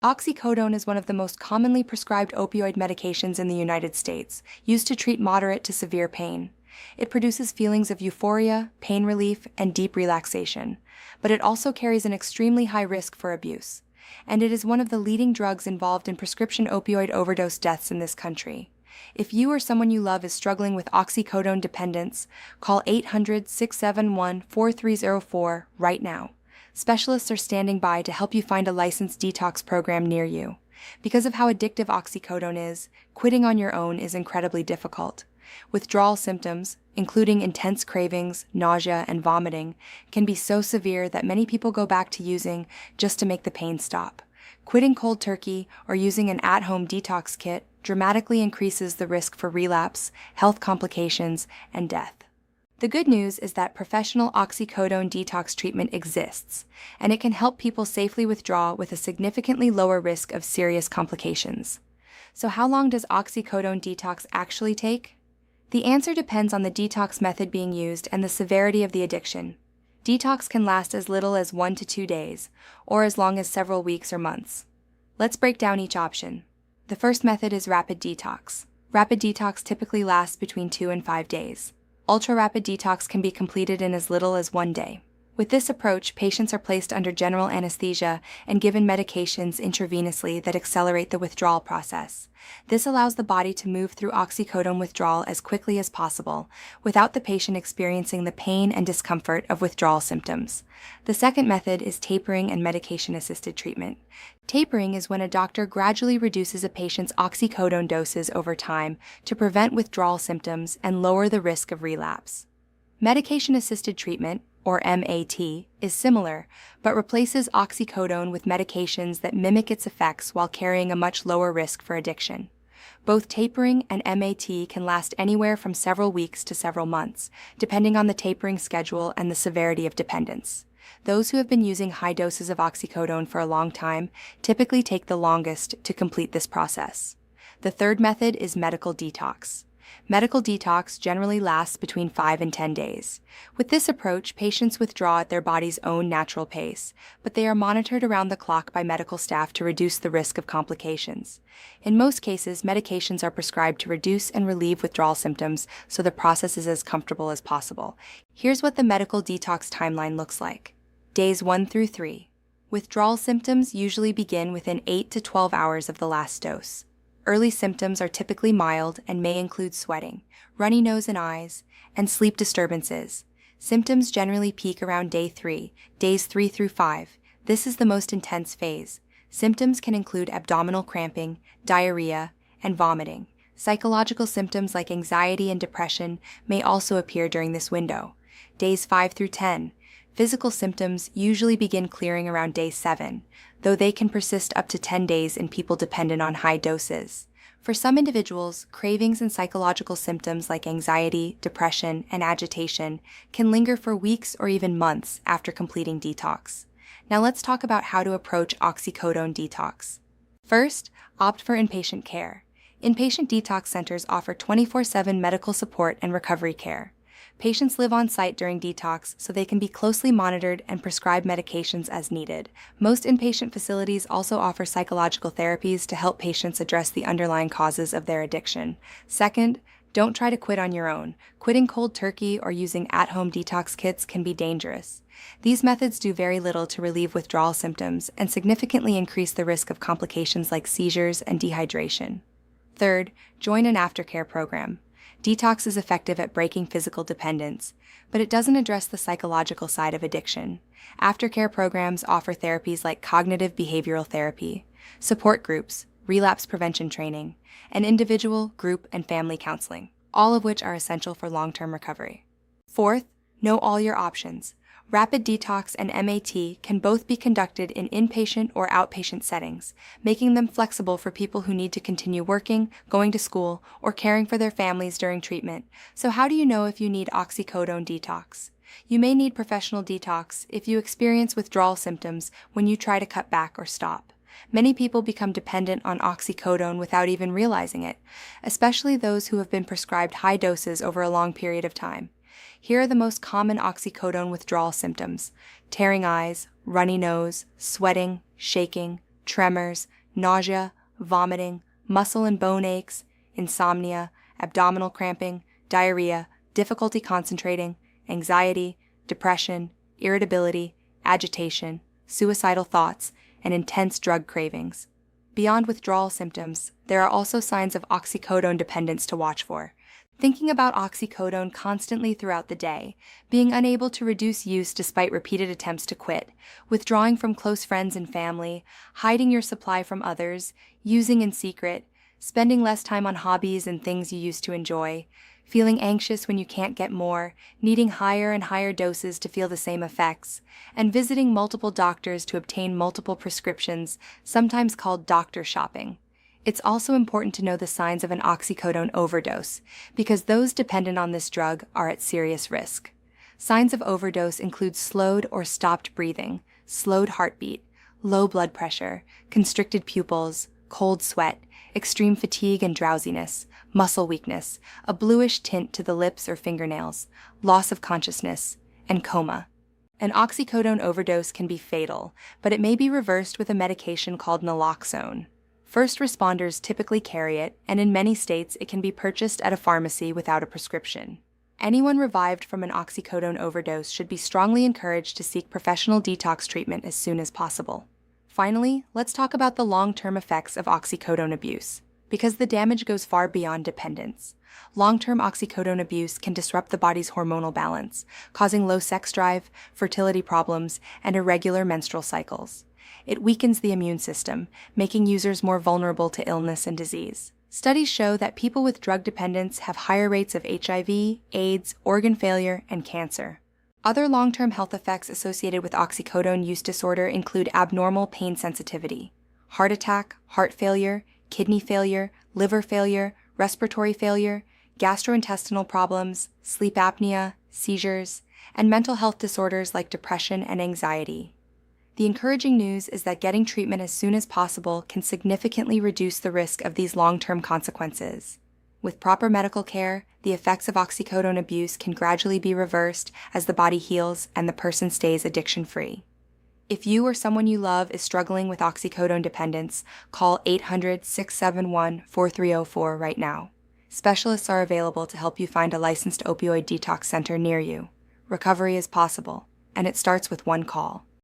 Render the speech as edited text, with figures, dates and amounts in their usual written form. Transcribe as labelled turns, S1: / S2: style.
S1: Oxycodone is one of the most commonly prescribed opioid medications in the United States, used to treat moderate to severe pain. It produces feelings of euphoria, pain relief, and deep relaxation, but it also carries an extremely high risk for abuse, and it is one of the leading drugs involved in prescription opioid overdose deaths in this country. If you or someone you love is struggling with oxycodone dependence, call 800-671-4304 right now. Specialists are standing by to help you find a licensed detox program near you. Because of how addictive oxycodone is, quitting on your own is incredibly difficult. Withdrawal symptoms, including intense cravings, nausea, and vomiting, can be so severe that many people go back to using just to make the pain stop. Quitting cold turkey or using an at-home detox kit dramatically increases the risk for relapse, health complications, and death. The good news is that professional oxycodone detox treatment exists, and it can help people safely withdraw with a significantly lower risk of serious complications. So how long does oxycodone detox actually take? The answer depends on the detox method being used and the severity of the addiction. Detox can last as little as 1 to 2 days, or as long as several weeks or months. Let's break down each option. The first method is rapid detox. Rapid detox typically lasts between 2 and 5 days. Ultra-rapid detox can be completed in as little as 1 day. With this approach, patients are placed under general anesthesia and given medications intravenously that accelerate the withdrawal process. This allows the body to move through oxycodone withdrawal as quickly as possible, without the patient experiencing the pain and discomfort of withdrawal symptoms. The second method is tapering and medication-assisted treatment. Tapering is when a doctor gradually reduces a patient's oxycodone doses over time to prevent withdrawal symptoms and lower the risk of relapse. Medication-assisted treatment, or MAT, is similar, but replaces oxycodone with medications that mimic its effects while carrying a much lower risk for addiction. Both tapering and MAT can last anywhere from several weeks to several months, depending on the tapering schedule and the severity of dependence. Those who have been using high doses of oxycodone for a long time typically take the longest to complete this process. The third method is medical detox. Medical detox generally lasts between 5 and 10 days. With this approach, patients withdraw at their body's own natural pace, but they are monitored around the clock by medical staff to reduce the risk of complications. In most cases, medications are prescribed to reduce and relieve withdrawal symptoms so the process is as comfortable as possible. Here's what the medical detox timeline looks like. Days 1 through 3. Withdrawal symptoms usually begin within 8 to 12 hours of the last dose. Early symptoms are typically mild and may include sweating, runny nose and eyes, and sleep disturbances. Symptoms generally peak around day 3, days 3 through 5. This is the most intense phase. Symptoms can include abdominal cramping, diarrhea, and vomiting. Psychological symptoms like anxiety and depression may also appear during this window. Days 5 through 10. Physical symptoms usually begin clearing around day 7, though they can persist up to 10 days in people dependent on high doses. For some individuals, cravings and psychological symptoms like anxiety, depression, and agitation can linger for weeks or even months after completing detox. Now let's talk about how to approach oxycodone detox. First, opt for inpatient care. Inpatient detox centers offer 24/7 medical support and recovery care. Patients live on site during detox so they can be closely monitored and prescribed medications as needed. Most inpatient facilities also offer psychological therapies to help patients address the underlying causes of their addiction. Second, don't try to quit on your own. Quitting cold turkey or using at-home detox kits can be dangerous. These methods do very little to relieve withdrawal symptoms and significantly increase the risk of complications like seizures and dehydration. Third, join an aftercare program. Detox is effective at breaking physical dependence, but it doesn't address the psychological side of addiction. Aftercare programs offer therapies like cognitive behavioral therapy, support groups, relapse prevention training, and individual, group, and family counseling, all of which are essential for long-term recovery. Fourth, know all your options. Rapid detox and MAT can both be conducted in inpatient or outpatient settings, making them flexible for people who need to continue working, going to school, or caring for their families during treatment. So how do you know if you need oxycodone detox? You may need professional detox if you experience withdrawal symptoms when you try to cut back or stop. Many people become dependent on oxycodone without even realizing it, especially those who have been prescribed high doses over a long period of time. Here are the most common oxycodone withdrawal symptoms: tearing eyes, runny nose, sweating, shaking, tremors, nausea, vomiting, muscle and bone aches, insomnia, abdominal cramping, diarrhea, difficulty concentrating, anxiety, depression, irritability, agitation, suicidal thoughts, and intense drug cravings. Beyond withdrawal symptoms, there are also signs of oxycodone dependence to watch for. Thinking about oxycodone constantly throughout the day, being unable to reduce use despite repeated attempts to quit, withdrawing from close friends and family, hiding your supply from others, using in secret, spending less time on hobbies and things you used to enjoy, feeling anxious when you can't get more, needing higher and higher doses to feel the same effects, and visiting multiple doctors to obtain multiple prescriptions, sometimes called doctor shopping. It's also important to know the signs of an oxycodone overdose, because those dependent on this drug are at serious risk. Signs of overdose include slowed or stopped breathing, slowed heartbeat, low blood pressure, constricted pupils, cold sweat, extreme fatigue and drowsiness, muscle weakness, a bluish tint to the lips or fingernails, loss of consciousness, and coma. An oxycodone overdose can be fatal, but it may be reversed with a medication called naloxone. First responders typically carry it, and in many states it can be purchased at a pharmacy without a prescription. Anyone revived from an oxycodone overdose should be strongly encouraged to seek professional detox treatment as soon as possible. Finally, let's talk about the long-term effects of oxycodone abuse, because the damage goes far beyond dependence. Long-term oxycodone abuse can disrupt the body's hormonal balance, causing low sex drive, fertility problems, and irregular menstrual cycles. It weakens the immune system, making users more vulnerable to illness and disease. Studies show that people with drug dependence have higher rates of HIV, AIDS, organ failure, and cancer. Other long-term health effects associated with oxycodone use disorder include abnormal pain sensitivity, heart attack, heart failure, kidney failure, liver failure, respiratory failure, gastrointestinal problems, sleep apnea, seizures, and mental health disorders like depression and anxiety. The encouraging news is that getting treatment as soon as possible can significantly reduce the risk of these long-term consequences. With proper medical care, the effects of oxycodone abuse can gradually be reversed as the body heals and the person stays addiction-free. If you or someone you love is struggling with oxycodone dependence, call 800-671-4304 right now. Specialists are available to help you find a licensed opioid detox center near you. Recovery is possible, and it starts with one call.